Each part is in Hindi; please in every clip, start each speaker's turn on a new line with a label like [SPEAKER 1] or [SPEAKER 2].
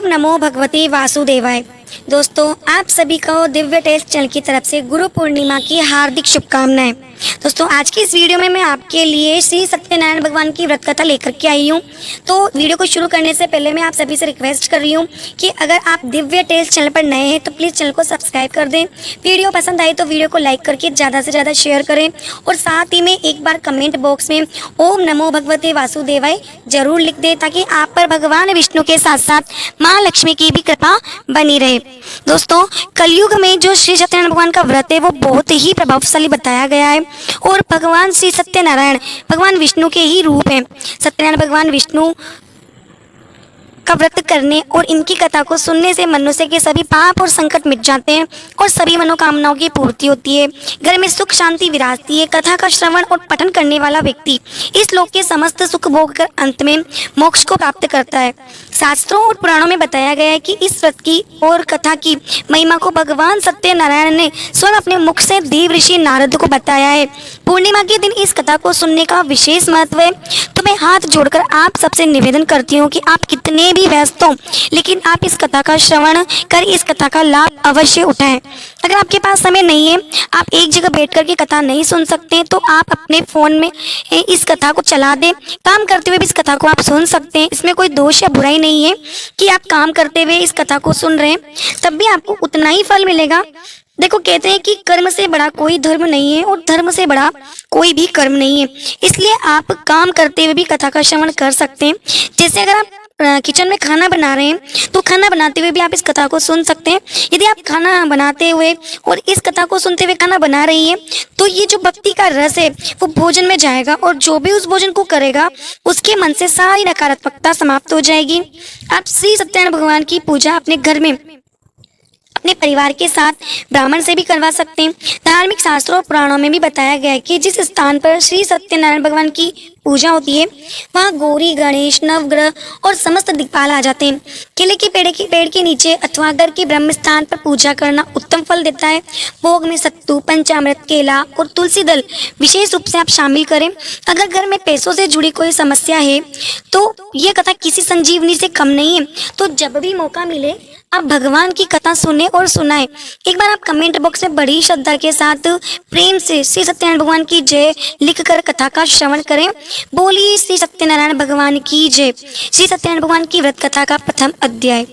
[SPEAKER 1] ओम नमो भगवते वासुदेवाय। दोस्तों, आप सभी को दिव्य टेल्स चैनल की तरफ से गुरु पूर्णिमा की हार्दिक शुभकामनाएं। दोस्तों, आज की इस वीडियो में मैं आपके लिए श्री सत्यनारायण भगवान की व्रत कथा लेकर के आई हूँ। तो वीडियो को शुरू करने से पहले मैं आप सभी से रिक्वेस्ट कर रही हूँ कि अगर आप दिव्य टेल्स चैनल पर नए हैं तो प्लीज़ चैनल को सब्सक्राइब कर दें। वीडियो पसंद आई तो वीडियो को लाइक करके ज़्यादा से ज़्यादा शेयर करें और साथ ही में एक बार कमेंट बॉक्स में ओम नमो भगवते वासुदेवाय जरूर लिख दें, ताकि आप पर भगवान विष्णु के साथ साथ माँ लक्ष्मी की भी कृपा बनी रहे। दोस्तों, कलयुग में जो श्री सत्यनारायण भगवान का व्रत है वो बहुत ही प्रभावशाली बताया गया है और भगवान श्री सत्यनारायण भगवान विष्णु के ही रूप हैं। सत्यनारायण भगवान विष्णु का व्रत करने और इनकी कथा को सुनने से मनुष्य के सभी पाप और संकट मिट जाते हैं और सभी मनोकामनाओं की पूर्ति होती है। घर में सुख शांति विराजती है। कथा का श्रवण और पठन करने वाला व्यक्ति इस लोक के समस्त सुख भोग कर अंत में मोक्ष को प्राप्त करता है। शास्त्रों और पुराणों में बताया गया है कि इस व्रत की और कथा की महिमा को भगवान सत्यनारायण ने स्वयं अपने मुख से देव ऋषि नारद को बताया है। पूर्णिमा के दिन इस कथा को सुनने का विशेष महत्व है। तो मैं हाथ जोड़कर आप सबसे निवेदन करती हूँ कि आप कितने भी व्यस्त हो, लेकिन आप इस कथा का श्रवण कर इस कथा का लाभ अवश्य उठाएं। अगर आपके पास समय नहीं है, आप एक जगह बैठ कर के कथा नहीं सुन सकते, तो आप अपने फ़ोन में इस कथा को चला दें। काम करते हुए भी इस कथा को आप सुन सकते हैं। इसमें कोई दोष या बुराई नहीं है कि आप काम करते हुए इस कथा को सुन रहे हैं, तब भी आपको उतना ही फल मिलेगा। देखो, कहते हैं कि कर्म से बड़ा कोई धर्म नहीं है और धर्म से बड़ा कोई भी कर्म नहीं है। इसलिए आप काम करते हुए भी कथा का श्रवण कर सकते हैं। जैसे अगर आप किचन में खाना बना रहे हैं तो खाना बनाते हुए भी आप इस कथा को सुन सकते हैं। यदि आप खाना बनाते हुए और इस कथा को सुनते हुए खाना बना रही हैं तो ये जो भक्ति का रस है वो भोजन में जाएगा और जो भी उस भोजन को करेगा उसके मन से सारी नकारात्मकता समाप्त हो जाएगी। आप श्री सत्यनारायण भगवान की पूजा अपने घर में अपने परिवार के साथ ब्राह्मण से भी करवा सकते हैं। धार्मिक शास्त्रों और पुराणों में भी बताया गया है कि जिस स्थान पर श्री सत्यनारायण भगवान की पूजा होती है वहाँ गौरी, गणेश, नवग्रह और समस्त दिक्पाल आ जाते हैं। केले के पेड़ के नीचे अथवा घर के ब्रह्म स्थान पर पूजा करना उत्तम फल देता है। भोग में सत्तू, पंचामृत, केला और तुलसी दल विशेष रूप से आप शामिल करें। अगर घर में पैसों से जुड़ी कोई समस्या है तो ये कथा किसी संजीवनी से कम नहीं है। तो जब भी मौका मिले आप भगवान की कथा सुने और सुनाएं। एक बार आप कमेंट बॉक्स में बड़ी श्रद्धा के साथ प्रेम से श्री सत्यनारायण भगवान की जय लिखकर कथा का श्रवण करें। बोलिए श्री सत्यनारायण भगवान की जय। श्री सत्यनारायण भगवान की व्रत कथा का प्रथम अध्याय।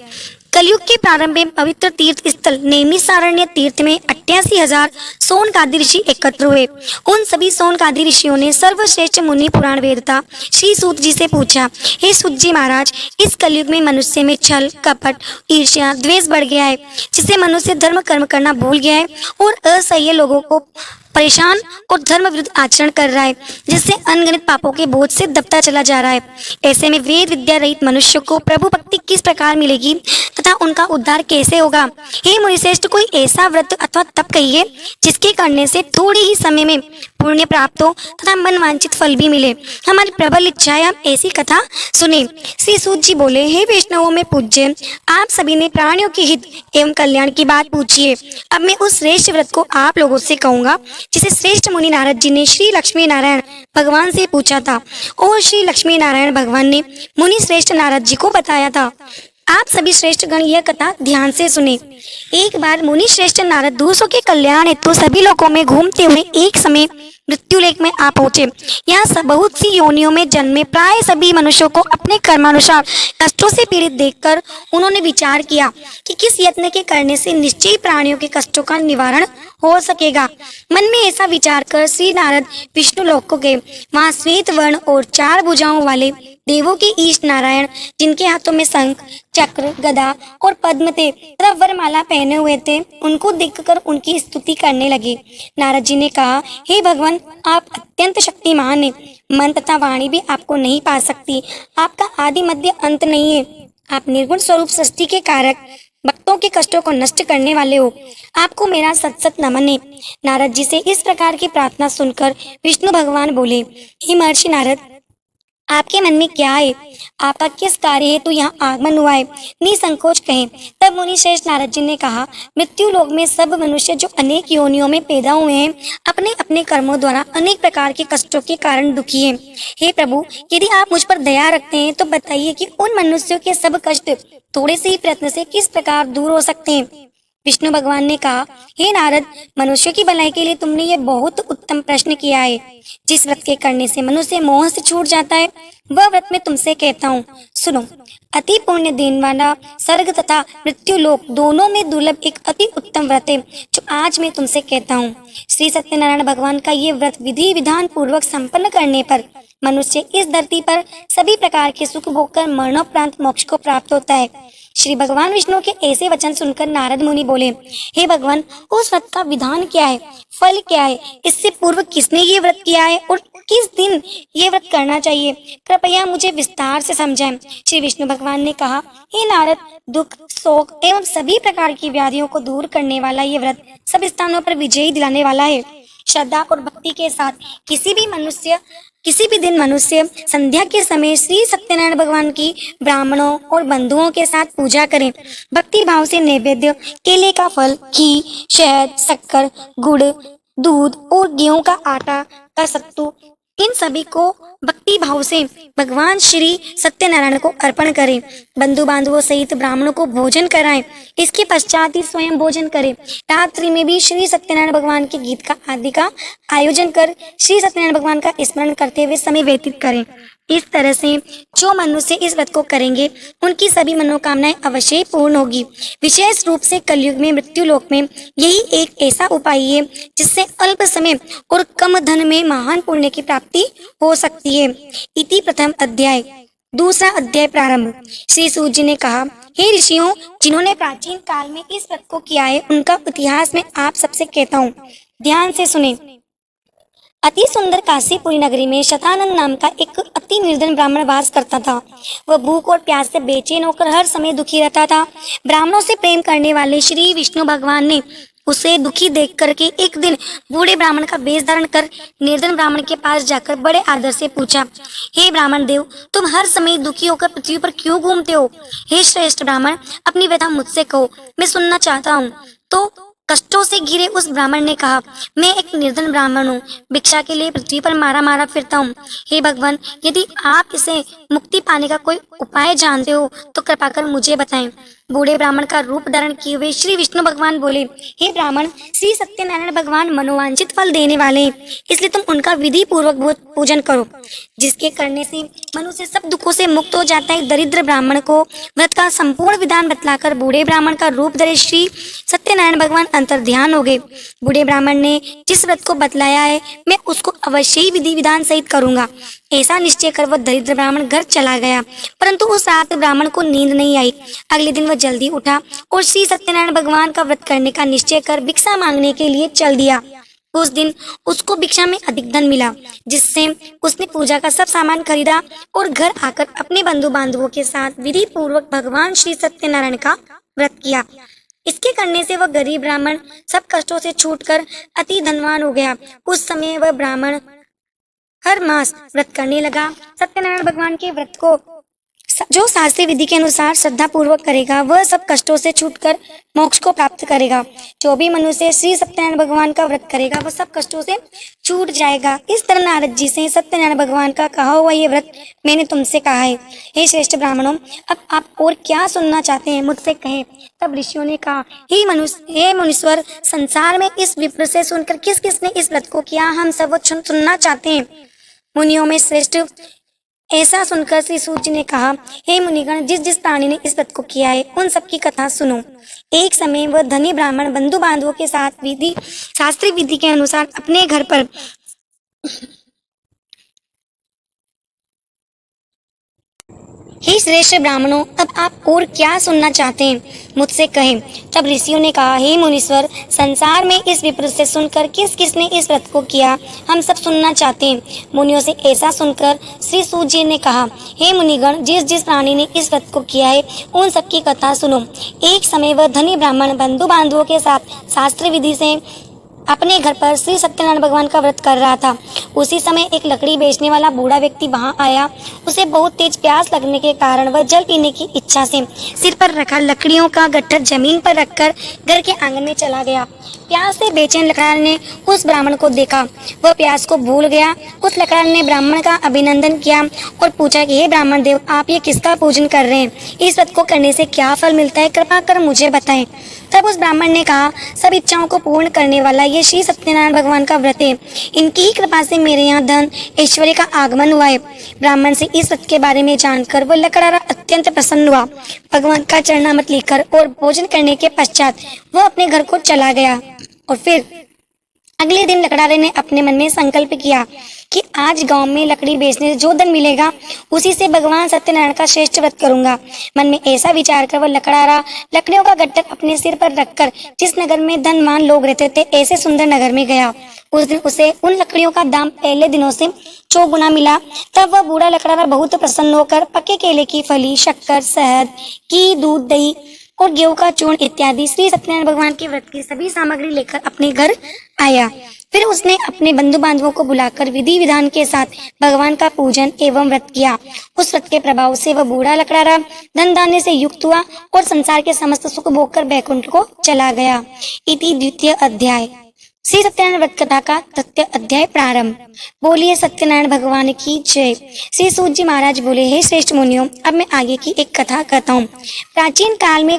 [SPEAKER 1] कलयुग के प्रारंभ में पवित्र तीर्थ स्थल नैमिषारण्य तीर्थ में 88,000 सोनकादि ऋषि एकत्र हुए। उन सभी सोनकादि ऋषियों ने सर्वश्रेष्ठ मुनि पुराण वेदता श्री सूत जी से पूछा, हे सूत जी महाराज, इस कलयुग में मनुष्य में छल, कपट, ईर्ष्या, द्वेष बढ़ गया है, जिससे मनुष्य धर्म कर्म करना भूल गया है और असह्य लोगों को परेशान और धर्म विरुद्ध आचरण कर रहा है, जिससे अनगिनत पापों के बोझ से दबता चला जा रहा है। ऐसे में वेद विद्या रहित मनुष्य को प्रभु भक्ति किस प्रकार मिलेगी तथा उनका उद्धार कैसे होगा? हे मुनिश्रेष्ठ, कोई ऐसा व्रत अथवा तप कहिए जिसके करने से थोड़े ही समय में पुण्य प्राप्त हो तथा मन वांछित फल भी मिले। हमारी प्रबल इच्छा है आप ऐसी कथा सुने। श्री सूत जी बोले, हे वैष्णवों में पूज्य, आप सभी ने प्राणियों के हित एवं कल्याण की बात पूछी है। अब मैं उस श्रेष्ठ व्रत को आप लोगों से कहूंगा जिसे श्रेष्ठ मुनि नारद जी ने श्री लक्ष्मी नारायण भगवान से पूछा था और श्री लक्ष्मी नारायण भगवान ने मुनि श्रेष्ठ नारद जी को बताया था। आप सभी श्रेष्ठ गण यह कथा ध्यान से सुने। एक बार मुनि श्रेष्ठ नारद दूसरों के कल्याण हेतु सभी लोकों में घूमते हुए एक समय मृत्यु लेख में आ पहुंचे। यहाँ बहुत सी योनियों में जन्मे प्राय सभी मनुष्यों को अपने कर्मानुसार कष्टों से पीड़ित देखकर उन्होंने विचार किया कि किस यत्न के करने से निश्चय प्राणियों के कष्टों का निवारण हो सकेगा। मन में ऐसा विचार कर श्री नारद विष्णु लोक को गए। वहाँ श्वेत वर्ण और 4 भुजाओं वाले देवों के ईष्ट नारायण, जिनके हाथों में शंख, चक्र, गदा और पद्म थे तथा वरमाला पहने हुए थे, उनको देखकर उनकी स्तुति करने लगे। नारद जी ने कहा, हे भगवान, आप अत्यंत शक्तिमान हैं। मन तथा वाणी भी आपको नहीं पा सकती। आपका आदि मध्य अंत नहीं है। आप निर्गुण स्वरूप सृष्टि के कारक, भक्तों के कष्टों को नष्ट करने वाले हो। आपको मेरा सत सत नमन है। नारद जी से इस प्रकार की प्रार्थना सुनकर विष्णु भगवान बोले, हे महर्षि नारद, आपके मन में क्या है? आपका किस कार्य हेतु यहाँ आगमन हुआ है? निसंकोच कहें। तब मुनि श्रेष्ठ नारद जी ने कहा, मृत्यु लोक में सब मनुष्य जो अनेक योनियों में पैदा हुए हैं, अपने अपने कर्मों द्वारा अनेक प्रकार के कष्टों के कारण दुखी हैं। हे प्रभु, यदि आप मुझ पर दया रखते हैं तो बताइए कि उन मनुष्यों के सब कष्ट थोड़े से ही प्रयत्न से किस प्रकार दूर हो सकते हैं। विष्णु भगवान ने कहा, हे नारद, मनुष्यों की भलाई के लिए तुमने ये बहुत उत्तम प्रश्न किया है। जिस व्रत के करने से मनुष्य मोह से छूट जाता है, वह व्रत मैं तुमसे कहता हूँ, सुनो। अति पुण्य देने वाला स्वर्ग तथा मृत्यु लोक दोनों में दुर्लभ एक अति उत्तम व्रत है, जो आज मैं तुमसे कहता हूँ। श्री सत्यनारायण भगवान का ये व्रत विधि विधान पूर्वक संपन्न करने पर मनुष्य इस धरती पर सभी प्रकार के सुख भोगकर मरणोपरांत मोक्ष को प्राप्त होता है। श्री भगवान विष्णु के ऐसे वचन सुनकर नारद मुनि बोले, हे भगवान, उस व्रत का विधान क्या है, फल क्या है, इससे पूर्व किसने ये व्रत किया है और किस दिन ये व्रत करना चाहिए, कृपया मुझे विस्तार से समझाएं। श्री विष्णु भगवान ने कहा, हे नारद, दुख, शोक एवं सभी प्रकार की व्याधियों को दूर करने वाला ये व्रत सब स्थानों पर विजयी दिलाने वाला है। श्रद्धा और भक्ति के साथ किसी भी दिन मनुष्य संध्या के समय श्री सत्यनारायण भगवान की ब्राह्मणों और बंधुओं के साथ पूजा करें। भक्ति भाव से नैवेद्य, केले का फल, घी, शहद, शक्कर, गुड़, दूध और गेहूं का आटा का सत्तू, इन सभी को भक्ति भाव से भगवान श्री सत्यनारायण को अर्पण करें। बंधु बांधवों सहित ब्राह्मणों को भोजन कराएं। इसके पश्चात ही स्वयं भोजन करें। रात्रि में भी श्री सत्यनारायण भगवान के गीत का आदि का आयोजन कर श्री सत्यनारायण भगवान का स्मरण करते हुए समय व्यतीत करें। इस तरह से जो मनुष्य इस व्रत को करेंगे, उनकी सभी मनोकामनाएं अवश्य ही पूर्ण होगी। विशेष रूप से कलयुग में मृत्यु लोक में यही एक ऐसा उपाय है जिससे अल्प समय और कम धन में महान पुण्य की प्राप्ति हो सकती है। इति प्रथम अध्याय। दूसरा अध्याय प्रारंभ। श्री सूत जी ने कहा, हे ऋषियों, जिन्होंने प्राचीन काल में इस व्रत को किया है, उनका इतिहास मैं आप सबसे कहता हूँ, ध्यान से सुने। अति सुंदर काशीपुरी नगरी में शतानंद नाम का एक अति निर्धन ब्राह्मण वास करता था। वह भूख और प्यास से बेचैन होकर हर समय दुखी रहता था। ब्राह्मणों से प्रेम करने वाले श्री विष्णु भगवान ने उसे दुखी देख करके एक दिन बूढ़े ब्राह्मण का वेश धारण कर निर्धन ब्राह्मण के पास जाकर बड़े आदर से पूछा, हे ब्राह्मण देव, तुम हर समय दुखी होकर पृथ्वी पर क्यों घूमते हो? हे श्रेष्ठ ब्राह्मण, अपनी व्यथा मुझसे कहो, मैं सुनना चाहता हूँ। तो कष्टों से घिरे उस ब्राह्मण ने कहा, मैं एक निर्धन ब्राह्मण हूँ, भिक्षा के लिए पृथ्वी पर मारा मारा फिरता हूँ। हे भगवान, यदि आप इसे मुक्ति पाने का कोई उपाय जानते हो तो कृपा कर मुझे बताएं। बूढ़े ब्राह्मण का रूप धारण किए हुए श्री विष्णु भगवान बोले, हे ब्राह्मण, श्री सत्यनारायण भगवान मनोवांछित फल देने वाले हैं, इसलिए तुम उनका विधि पूर्वक पूजन करो, जिसके करने से मनुष्य सब दुखों से मुक्त हो जाता है। दरिद्र ब्राह्मण को व्रत का संपूर्ण विधान बतलाकर बूढ़े ब्राह्मण का रूप धरे श्री सत्यनारायण भगवान अंतर ध्यान हो गए। बूढ़े ब्राह्मण ने जिस व्रत को बतलाया है, मैं उसको अवश्य ही विधि विधान सहित करूंगा। ऐसा निश्चय कर वह दरिद्र ब्राह्मण घर चला गया, परंतु उस रात ब्राह्मण को नींद नहीं आई। अगले दिन वह जल्दी उठा और श्री सत्यनारायण भगवान का व्रत करने का निश्चय कर भिक्षा मांगने के लिए चल दिया। उस दिन उसको भिक्षा में अधिक धन मिला, जिससे उसने पूजा का सब सामान खरीदा और घर आकर अपने बंधु बांधवों के साथ विधि पूर्वक भगवान श्री सत्यनारायण का व्रत किया। इसके करने से वह गरीब ब्राह्मण सब कष्टों से छूटकर अति धनवान हो गया। उस समय वह ब्राह्मण हर मास व्रत करने लगा। सत्यनारायण भगवान के व्रत को जो शास्त्रीय विधि के अनुसार श्रद्धा पूर्वक करेगा, वह सब कष्टों से छूटकर मोक्ष को प्राप्त करेगा। जो भी मनुष्य श्री सत्यनारायण भगवान का व्रत करेगा, वह सब कष्टों से छूट जाएगा। इस तरह नारद जी से सत्यनारायण भगवान का कहा हुआ ये व्रत मैंने तुमसे कहा है। हे श्रेष्ठ ब्राह्मणों, अब आप और क्या सुनना चाहते हैं, मुझसे कहें। तब ऋषियों ने कहा, हे मुनीश्वर, संसार में इस विप्र से सुनकर किस किसने इस व्रत को किया, हम सब सुनना चाहते हैं। मुनियों में श्रेष्ठ ऐसा सुनकर श्री सूत जी ने कहा, हे मुनिगण, जिस जिस प्राणी ने इस व्रत को किया है, उन सबकी कथा सुनो। एक समय वह धनी ब्राह्मण बंधु बांधवों के साथ शास्त्रीय विधि के अनुसार अपने घर पर हे श्रेष्ठ ब्राह्मणों, अब आप और क्या सुनना चाहते हैं, मुझसे कहें। तब ऋषियों ने कहा, हे मुनीश्वर, संसार में इस विप्र से सुनकर किस किसने इस व्रत को किया, हम सब सुनना चाहते हैं। मुनियों से ऐसा सुनकर श्री सूत जी ने कहा, हे मुनिगण, जिस जिस प्राणी ने इस व्रत को किया है, उन सबकी कथा सुनो। एक समय वह धनी ब्राह्मण बंधु बांधवों के साथ शास्त्र विधि से अपने घर पर श्री सत्यनारायण भगवान का व्रत कर रहा था। उसी समय एक लकड़ी बेचने वाला बूढ़ा व्यक्ति वहां आया। उसे बहुत तेज प्यास लगने के कारण वह जल पीने की इच्छा से सिर पर रखा लकड़ियों का गट्ठर जमीन पर रखकर घर के आंगन में चला गया। प्यास से बेचैन लकड़हार ने उस ब्राह्मण को देखा। वह प्यास को भूल गया। उस लकड़हार ने ब्राह्मण का अभिनंदन किया और पूछा कि हे ब्राह्मण देव, आप ये किसका पूजन कर रहे हैं? इस व्रत को करने से क्या फल मिलता है? कृपा कर मुझे बताएं। तब उस ब्राह्मण ने कहा, सब इच्छाओं को पूर्ण करने वाला ये श्री सत्यनारायण भगवान का व्रत है। इनकी ही कृपा से मेरे यहाँ धन ऐश्वर्य का आगमन हुआ है। ब्राह्मण से इस व्रत के बारे में जानकर वह लकड़हारा अत्यंत प्रसन्न हुआ। भगवान का चरणामृत लेकर और भोजन करने के पश्चात वह अपने घर को चला गया। और फिर अगले दिन लकड़हारे ने अपने मन में संकल्प किया कि आज गांव में लकड़ी बेचने से जो धन मिलेगा उसी से भगवान सत्यनारायण का श्रेष्ठ व्रत करूंगा। मन में ऐसा विचार कर वह लकड़हारा लकड़ियों का गट्ठर अपने सिर पर रखकर जिस नगर में धनवान लोग रहते थे ऐसे सुंदर नगर में गया। उस दिन उसे उन लकड़ियों का दाम पहले दिनों से 4 गुना मिला। तब वह बूढ़ा लकड़हारा बहुत प्रसन्न होकर पक्के केले की फली, शक्कर, शहद, घी, दूध, दही और गेहूं का चूर्ण इत्यादि श्री सत्यनारायण भगवान के व्रत की सभी सामग्री लेकर अपने घर आया। फिर उसने अपने बंधु बांधवों को बुलाकर विधि विधान के साथ भगवान का पूजन एवं व्रत किया। उस व्रत के प्रभाव से वह बूढ़ा लकड़हारा धन धान्य से युक्त हुआ और संसार के समस्त सुख भोगकर बैकुंठ को चला गया। इति द्वितीय अध्याय। श्री सत्यनारायण व्रत कथा का तृतीय अध्याय प्रारंभ। बोलिए सत्यनारायण भगवान की जय। श्री सूत जी महाराज बोले, हे श्रेष्ठ मुनियों, अब मैं आगे की एक कथा कहता हूँ। प्राचीन काल में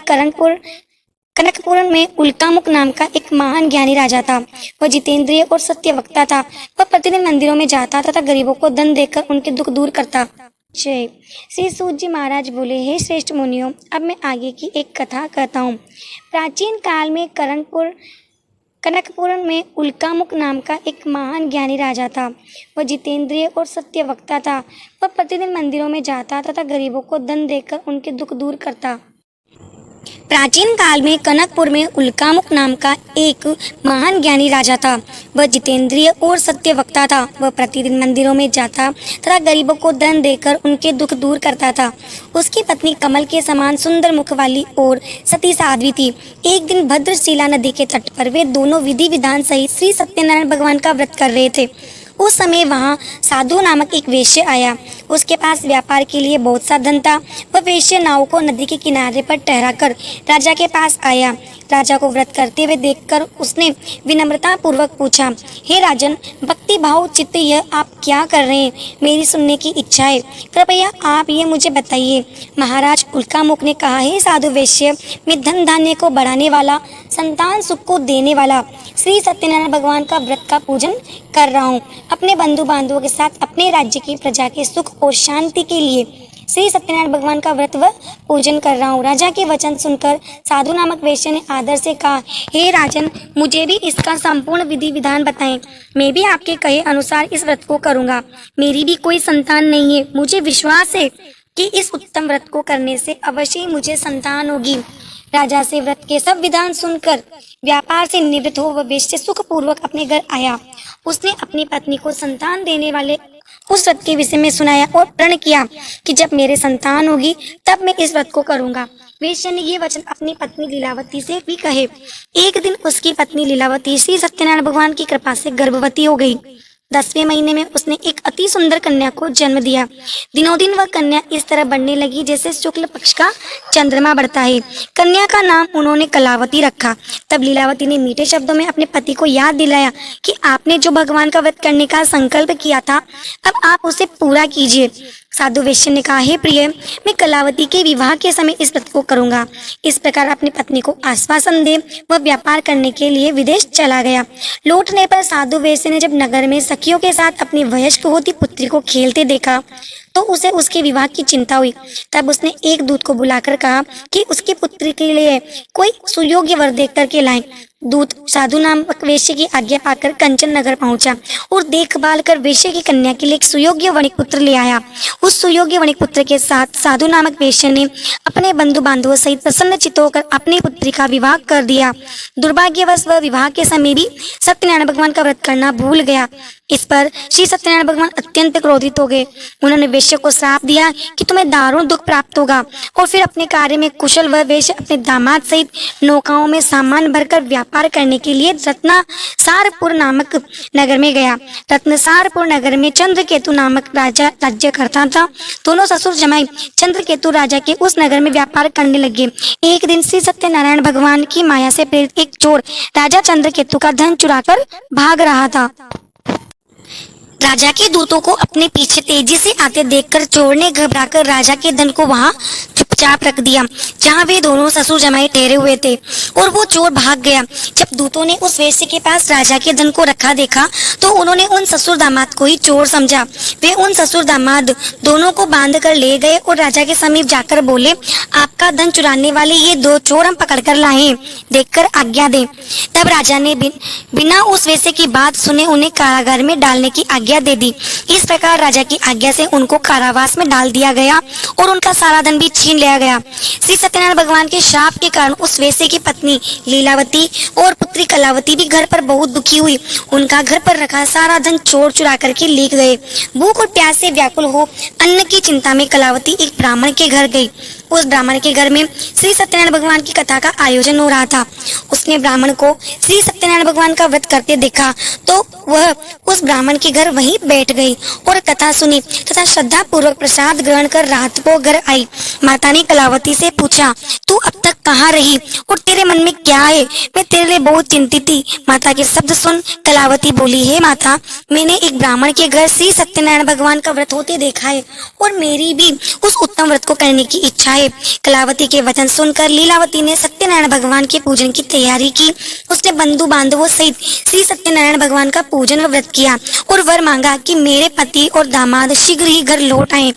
[SPEAKER 1] कनकपुर में उल्कामुख नाम का एक महान ज्ञानी राजा था। वह जितेंद्रिय और सत्य वक्ता था। वह प्रतिदिन मंदिरों में जाता तथा गरीबों को धन देकर उनके दुख दूर करता। जय। श्री सूत जी महाराज बोले, हे श्रेष्ठ मुनियों, अब मैं आगे की एक कथा कहता हूँ। प्राचीन काल में कनकपुर में उल्कामुख नाम का एक महान ज्ञानी राजा था। वह जितेंद्रिय और सत्य वक्ता था। वह प्रतिदिन मंदिरों में जाता तथा गरीबों को धन देकर उनके दुख दूर करता। प्राचीन काल में कनकपुर में उल्कामुख नाम का एक महान ज्ञानी राजा था। वह जितेंद्रिय और सत्य वक्ता था। वह प्रतिदिन मंदिरों में जाता तथा गरीबों को धन देकर उनके दुख दूर करता था। उसकी पत्नी कमल के समान सुंदर मुख वाली और सती साध्वी थी। एक दिन भद्रशिला नदी के तट पर वे दोनों विधि विधान सहित श्री सत्यनारायण भगवान का व्रत कर रहे थे। उस समय वहाँ साधु नामक एक वेश्य आया। उसके पास व्यापार के लिए बहुत सा धन था। वह वेश्य नाव को नदी के किनारे पर ठहराकर राजा के पास आया। राजा को व्रत करते हुए देखकर उसने विनम्रता पूर्वक पूछा, हे राजन, भक्ति भाव चित्त यह आप क्या कर रहे हैं? मेरी सुनने की इच्छा है, कृपया आप ये मुझे बताइए। महाराज उल्कामुख ने कहा, हे साधु वेश्य, मैं धन धान्य को बढ़ाने वाला, संतान सुख को देने वाला श्री सत्यनारायण भगवान का व्रत का पूजन कर रहा हूँ। अपने बंधु बांधवों के साथ अपने राज्य की प्रजा के सुख और शांति के लिए श्री सत्यनारायण भगवान का व्रत व पूजन कर रहा हूँ। राजा के वचन सुनकर साधु नामक वेश्या ने आदर से कहा, हे राजन, मुझे भी इसका संपूर्ण विधि विधान बताएं। मैं भी आपके कहे अनुसार इस व्रत को करूँगा। मेरी भी कोई संतान नहीं है। मुझे विश्वास है कि इस उत्तम व्रत को करने से अवश्य ही मुझे संतान होगी। राजा से व्रत के सब विधान सुनकर व्यापार से निवृत्त हो वह वेश्या सुखपूर्वक अपने घर आया। उसने अपनी पत्नी को संतान देने वाले उस व्रत के विषय में सुनाया और प्रण किया कि जब मेरे संतान होगी तब मैं इस व्रत को करूंगा। वेश्या ने ये वचन अपनी पत्नी लीलावती से भी कहे। एक दिन उसकी पत्नी लीलावती श्री सत्यनारायण भगवान की कृपा से गर्भवती हो गई। 10वें महीने में उसने एक अति सुंदर कन्या को जन्म दिया। दिनों दिन वह कन्या इस तरह बढ़ने लगी जैसे शुक्ल पक्ष का चंद्रमा बढ़ता है। कन्या का नाम उन्होंने कलावती रखा। तब लीलावती ने मीठे शब्दों में अपने पति को याद दिलाया कि आपने जो भगवान का व्रत करने का संकल्प किया था, अब आप उसे पूरा कीजिए। साधु वेश्य ने कहा, हे प्रिय, मैं कलावती के विवाह के समय इस व्रत को करूंगा। इस प्रकार अपनी पत्नी को आश्वासन दे वह व्यापार करने के लिए विदेश चला गया। लौटने पर साधु वेश्य ने जब नगर में सखियों के साथ अपनी वयस्क होती पुत्री को खेलते देखा तो उसे उसके विवाह की चिंता हुई। तब उसने एक दूत को बुलाकर कहा कि उसकी पुत्री के लिए कोई सुयोग्य वर देख करके लाए। दूत साधु नामक वेश्य की आज्ञा पाकर कंचन नगर पहुंचा और देखभाल कर वेश्य की कन्या के लिए एक सुयोग्य वणिक पुत्र ले आया। उस सुयोग्य वणिक पुत्र के साथ साधु नामक वेश्य ने अपने बंधु बांधवों सहित प्रसन्न चित्त होकर अपनी पुत्री का विवाह कर दिया। दुर्भाग्यवश वह विवाह के समय भी सत्यनारायण भगवान का व्रत करना भूल गया। इस पर श्री सत्यनारायण भगवान अत्यंत क्रोधित हो गए। उन्होंने वेश्य को श्राप दिया कि तुम्हें दारुण दुख प्राप्त होगा और फिर अपने कार्य में कुशल वह वेश्य अपने दामाद सहित नौकाओं में सामान भरकर व्यापार करने के लिए रत्नसारपुर नामक नगर में गया। रत्नसारपुर नगर में चंद्रकेतु नामक राजा राज्य करता था। दोनों ससुर जमाई चंद्रकेतु राजा के उस नगर में व्यापार करने लगे। एक दिन श्री सत्यनारायण भगवान की माया से प्रेरित एक चोर राजा चंद्रकेतु का धन चुराकर भाग रहा था। राजा के दूतों को अपने पीछे तेजी से आते देखकर चोर ने घबराकर राजा के धन को वहां चुपचाप रख दिया जहां वे दोनों ससुर जमाई ठहरे हुए थे और वो चोर भाग गया। जब दूतों ने उस वेश्या के पास राजा के धन को रखा देखा तो उन्होंने उन ससुर दामाद को ही चोर समझा। वे उन ससुर दामाद दोनों को बांध कर ले गए और राजा के समीप जाकर बोले, आपका धन चुराने वाले ये दो चोर हम पकड़ कर लाए हैं, देखकर आज्ञा दें। तब राजा ने बिना उस वेश्या की बात सुने उन्हें कारागार में डालने की आज्ञा दे दी। इस प्रकार राजा की आज्ञा से उनको कारावास में डाल दिया गया और उनका सारा धन भी छीन लिया गया। श्री सत्यनारायण भगवान के शाप के कारण उस वेश्या की पत्नी लीलावती और पुत्री कलावती भी घर पर बहुत दुखी हुई। उनका घर पर रखा सारा धन चोर चुरा करके ले गए। भूख और प्यास से व्याकुल हो अन्न की चिंता में कलावती एक ब्राह्मण के घर गई। उस ब्राह्मण के घर में श्री सत्यनारायण भगवान की कथा का आयोजन हो रहा था। उसने ब्राह्मण को श्री सत्यनारायण भगवान का व्रत करते देखा तो वह उस ब्राह्मण के घर वहीं बैठ गई और कथा सुनी तथा श्रद्धा पूर्वक प्रसाद ग्रहण कर रात को घर आई। माता ने कलावती से पूछा, तू अब तक कहाँ रही और तेरे मन में क्या है? मैं तेरे लिए बहुत चिंतित थी। माता के शब्द सुन कलावती बोली, हे माता, मैंने एक ब्राह्मण के घर श्री सत्यनारायण भगवान का व्रत होते देखा है और मेरी भी उस उत्तम व्रत को करने की इच्छा है। कलावती के वचन सुनकर लीलावती ने सत्यनारायण भगवान के पूजन की तैयारी की। उसने बंधु बांधवों सहित श्री सत्यनारायण भगवान का पूजन व व्रत किया और वर मांगा कि मेरे पति और दामाद शीघ्र ही घर लौट आए।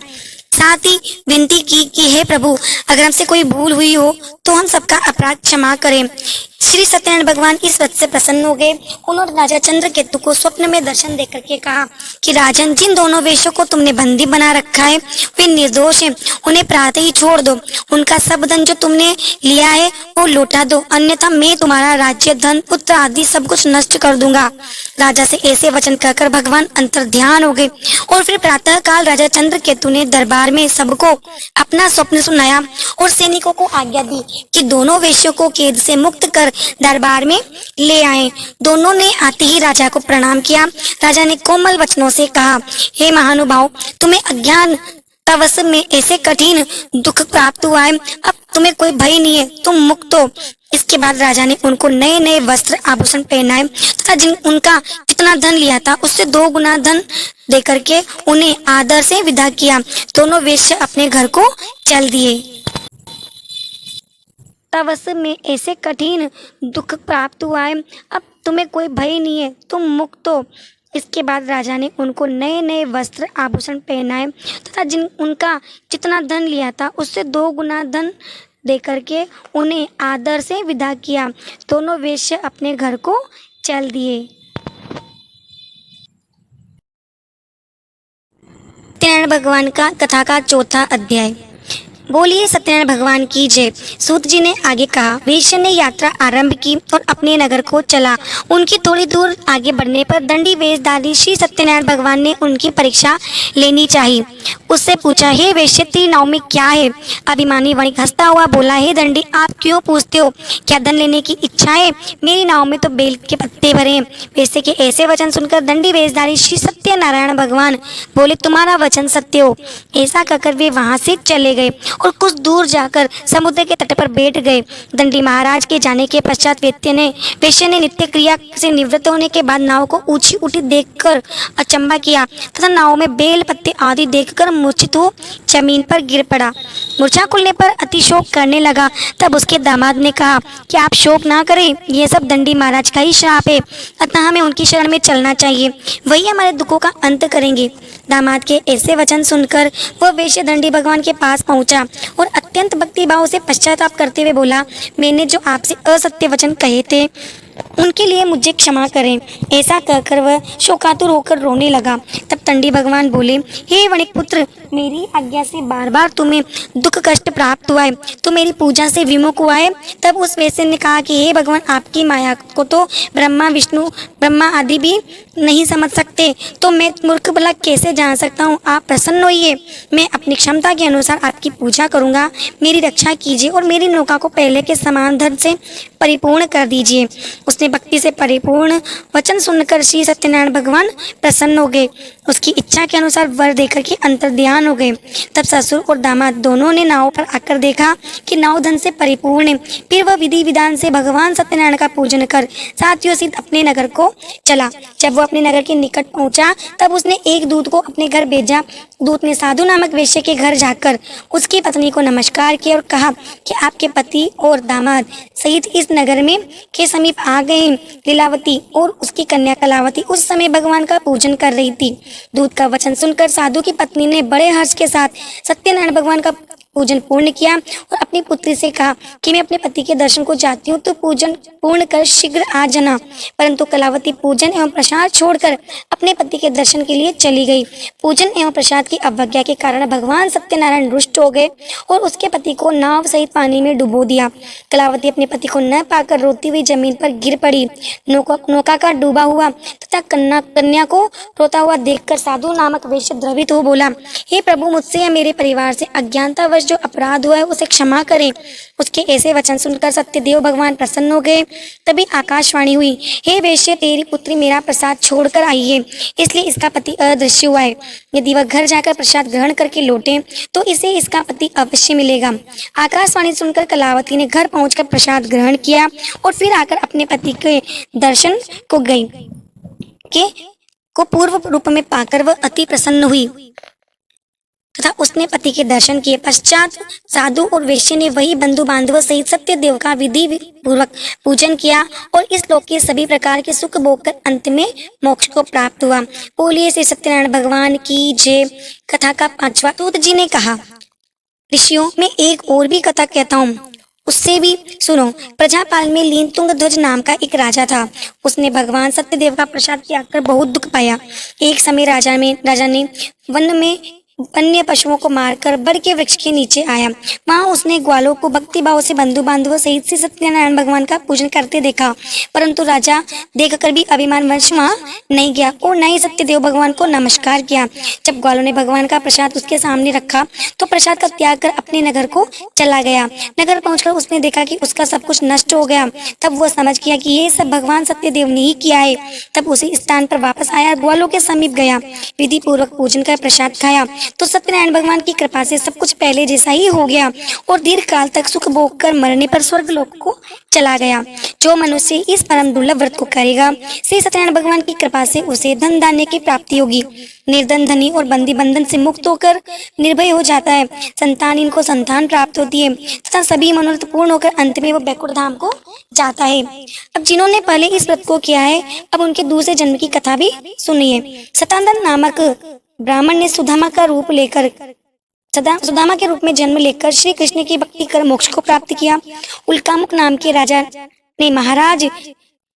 [SPEAKER 1] साथ ही विनती की कि हे प्रभु, अगर हमसे कोई भूल हुई हो तो हम सबका अपराध क्षमा करें। श्री सत्यनारायण भगवान इस व्रत से प्रसन्न हो गए। उन्होंने राजा चंद्रकेतु को स्वप्न में दर्शन देकर के कहा कि राजन, जिन दोनों वेश्यों को तुमने बंदी बना रखा है वे निर्दोष हैं, उन्हें प्रातः ही छोड़ दो। उनका सब धन जो तुमने लिया है वो लौटा दो, अन्यथा मैं तुम्हारा राज्य, धन, पुत्र आदि सब कुछ नष्ट कर दूंगा। राजा से ऐसे वचन कहकर भगवान अंतर्ध्यान हो गए और फिर प्रातः काल राजा चंद्रकेतु ने दरबार में सबको अपना स्वप्न सुनाया और सैनिकों को आज्ञा दी कि दोनों वेश्यों को कैद से मुक्त कर दरबार में ले आए। दोनों ने आते ही राजा को प्रणाम किया। राजा ने कोमल वचनों से कहा, हे महानुभाव, तुम्हें अज्ञान तवस में ऐसे कठिन दुख प्राप्त हुआ है, अब तुम्हें कोई भय नहीं है, तुम मुक्त हो। इसके बाद राजा ने उनको नए नए वस्त्र आभूषण पहनाए तथा उनका जितना धन लिया था उससे 2 गुना धन देकर के उन्हें आदर से विदा किया। दोनों वेश्य अपने घर को चल दिए। तवस में ऐसे कठिन दुख प्राप्त हुआ है, अब तुम्हें कोई भय नहीं है, तुम मुक्त हो। इसके बाद राजा ने उनको नए नए वस्त्र आभूषण पहनाए तथा उनका जितना धन लिया था उससे 2 गुना धन देकर के उन्हें आदर से विदा किया। दोनों वेश्य अपने घर को चल दिए। सत्यनारायण भगवान का कथा का 4था अध्याय। बोलिए सत्यनारायण भगवान की जय। सूत जी ने आगे कहा, वेश्य ने यात्रा आरंभ की और अपने नगर को चला। उनकी थोड़ी दूर आगे बढ़ने पर दंडी वेशधारी श्री सत्यनारायण भगवान ने उनकी परीक्षा लेनी चाहिए। उससे पूछा, हे वेश्य, तेरी नाव में क्या है? अभिमानी वणिक हंसता हुआ बोला, हे दंडी, आप क्यों पूछते हो? क्या धन लेने की इच्छा है? मेरी नाव में तो बेल के पत्ते भरे हैं। वेश्य के ऐसे वचन सुनकर दंडी वेशधारी श्री सत्यनारायण भगवान बोले, तुम्हारा वचन सत्य हो। ऐसा कहकर वे वहां से चले गए और कुछ दूर जाकर समुद्र के तट पर बैठ गए। दंडी महाराज के जाने के पश्चात वेश्य ने नित्य क्रिया से निवृत्त होने के बाद नाव को ऊंची उठी देखकर अचंभा किया तथा नाव में बेल पत्ते आदि देखकर मूर्छित हो जमीन पर गिर पड़ा। मूर्छा खुलने पर अति शोक करने लगा। तब उसके दामाद ने कहा कि आप शोक ना करें, यह सब दंडी महाराज का ही श्राप है, अतः हमें उनकी शरण में चलना चाहिए, वही हमारे दुखों का अंत करेंगे। दामाद के ऐसे वचन सुनकर वह वेश्य दंडी भगवान के पास पहुंचा और अत्यंत भक्ति भाव से पश्चाताप करते हुए बोला, मैंने जो आपसे असत्य वचन कहे थे उनके लिए मुझे क्षमा करें। ऐसा कहकर वह शोकातुर होकर रोने लगा। तब तंडी भगवान बोले, हे वणिक पुत्र, मेरी आज्ञा से बार बार तुम्हें दुख कष्ट प्राप्त हुआ है, तो मेरी पूजा से विमुख हुआ है। तब उस वैश्य ने कहा कि हे भगवान, आपकी माया को तो ब्रह्मा विष्णु ब्रह्मा आदि भी नहीं समझ सकते, तो मैं मूर्ख भला कैसे जान सकता हूँ। आप प्रसन्न होइए, मैं अपनी क्षमता के अनुसार आपकी पूजा करूँगा। मेरी रक्षा कीजिए और मेरी नौका को पहले के समान धन से परिपूर्ण कर दीजिए। उसने भक्ति से परिपूर्ण वचन सुनकर श्री सत्यनारायण भगवान प्रसन्न हो गए। उसकी इच्छा के अनुसार वर देकर के अंतर्ध्यान हो गए। तब ससुर और दामाद दोनों ने नाव पर आकर देखा कि नाव धन से परिपूर्ण है। फिर वह विधि विधान से भगवान सत्यनारायण का पूजन कर साथियों सहित अपने नगर को चला। जब वो अपने नगर के निकट पहुंचा, तब उसने एक दूत को अपने घर भेजा। दूत ने साधु नामक वेश्या के घर जाकर उसकी पत्नी को नमस्कार किया और कहा कि आपके पति और दामाद सहित इस नगर में के समीप आ गए हैं। लीलावती और उसकी कन्या कलावती उस समय भगवान का पूजन कर रही थी। दूत का वचन सुनकर साधु की पत्नी ने बड़े हर्ष के साथ सत्यनारायण भगवान का पूजन पूर्ण किया और अपनी पुत्री से कहा कि मैं अपने पति के दर्शन को जाती हूँ, तो पूजन पूर्ण कर शीघ्र आ जाना। परंतु कलावती पूजन एवं प्रसाद छोड़कर अपने पति के दर्शन के लिए चली गई। पूजन एवं प्रसाद की अवज्ञा के कारण भगवान सत्यनारायण रुष्ट हो गए और उसके पति को नाव सहित पानी में डुबो दिया। कलावती अपने पति को न पाकर रोती हुई जमीन पर गिर पड़ी। नौका का डूबा हुआ तथा कन्या को रोता हुआ देखकर साधु नामक वेश्य द्रवित हो बोला, हे प्रभु, मुझसे या मेरे परिवार से अज्ञानतावश जो अपराध हुआ है उसे क्षमा करें। उसके ऐसे वचन सुनकर सत्यदेव भगवान प्रसन्न हो गए। तभी आकाशवाणी हुई, हे वेश्य, तेरी पुत्री मेरा प्रसाद छोड़कर आई है, इसलिए इसका पति अदृश्य हुआ है। यदि वह घर जाकर प्रसाद ग्रहण करके लौटे तो इसे इसका पति अवश्य मिलेगा। आकाशवाणी सुनकर कलावती ने घर पहुंचकर प्रसाद ग्रहण किया और फिर आकर अपने पति के दर्शन को गई को पूर्व रूप में पाकर वह अति प्रसन्न हुई तथा उसने पति के दर्शन किए। पश्चात साधु और वेश्य ने वही बंधु बांधवों सहित सत्यदेव का विधि पूर्वक पूजन किया और इस लोक के सभी प्रकार के सुख भोग कर अंत में मोक्ष को प्राप्त हुआ। बोलिए श्री सत्यनारायण भगवान की जय। कथा का 5वां। सूत जी ने कहा, ऋषियों, मैं एक और भी कथा कहता हूँ, उससे भी सुनो। प्रजापाल में लीन तुंगध्वज नाम का एक राजा था। उसने भगवान सत्यदेव का प्रसाद त्याग कर बहुत दुख पाया। एक समय राजा ने वन में वन्य पशुओं को मारकर बड़ के वृक्ष के नीचे आया। वहां उसने ग्वालों को भक्ति भाव से बंधु बांधवों सहित से सत्यनारायण भगवान का पूजन करते देखा, परंतु राजा देखकर भी अभिमान वश वहां नहीं गया और न ही सत्यदेव भगवान को नमस्कार किया। जब ग्वालों ने भगवान का प्रसाद उसके सामने रखा तो प्रसाद का त्याग कर अपने नगर को चला गया। नगर पहुंचकर उसने देखा कि उसका सब कुछ नष्ट हो गया। तब वह समझ गया कि ये सब भगवान सत्यदेव ने ही किया है। तब उसी स्थान पर वापस आया, ग्वालों के समीप गया, विधि पूर्वक पूजन कर प्रसाद खाया तो सत्यनारायण भगवान की कृपा से सब कुछ पहले जैसा ही हो गया और दीर्घ काल तक सुख भोग कर मरने पर स्वर्ग लोक को चला गया। जो मनुष्य इस परम दुर्लभ व्रत को करेगा, श्री सत्यनारायण भगवान की कृपा से उसे धन धान्य की प्राप्ति होगी। निर्धन धनी और बंदी बंधन से मुक्त होकर निर्भय हो जाता है। संतान इनको संतान प्राप्त होती है तथा सभी मनोरथ पूर्ण होकर अंत में वो बैकुंठ धाम को जाता है। अब जिन्होंने पहले इस व्रत को किया है, अब उनके दूसरे जन्म की कथा भी सुनिए। सतानंद नामक ब्राह्मण ने सुदामा के रूप में जन्म लेकर श्री कृष्ण की भक्ति कर मोक्ष को प्राप्त किया। उल्कामुक नाम के राजा ने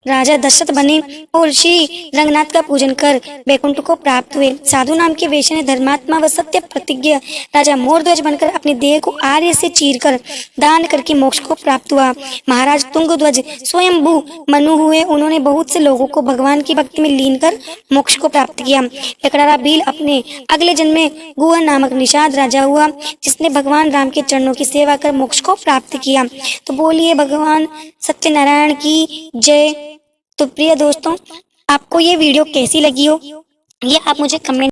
[SPEAKER 1] राजा दशरथ बने और श्री रंगनाथ का पूजन कर बैकुंठ को प्राप्त हुए। साधु नाम के वेश्य ने धर्मात्मा व सत्य प्रतिज्ञ राजा मोरध्वज बनकर अपने देह को आर्य से चीरकर दान करके मोक्ष को प्राप्त हुआ। महाराज तुंगध्वज स्वयंभू मनु हुए। उन्होंने बहुत से लोगों को भगवान की भक्ति में लीन कर मोक्ष को प्राप्त किया। एकड़ारा भील अपने अगले जन्म में गुहा नामक निषाद राजा हुआ, जिसने भगवान राम के चरणों की सेवा कर मोक्ष को प्राप्त किया। तो बोलिए भगवान सत्यनारायण की जय। तो प्रिय दोस्तों, आपको ये वीडियो कैसी लगी हो, ये आप मुझे कमेंट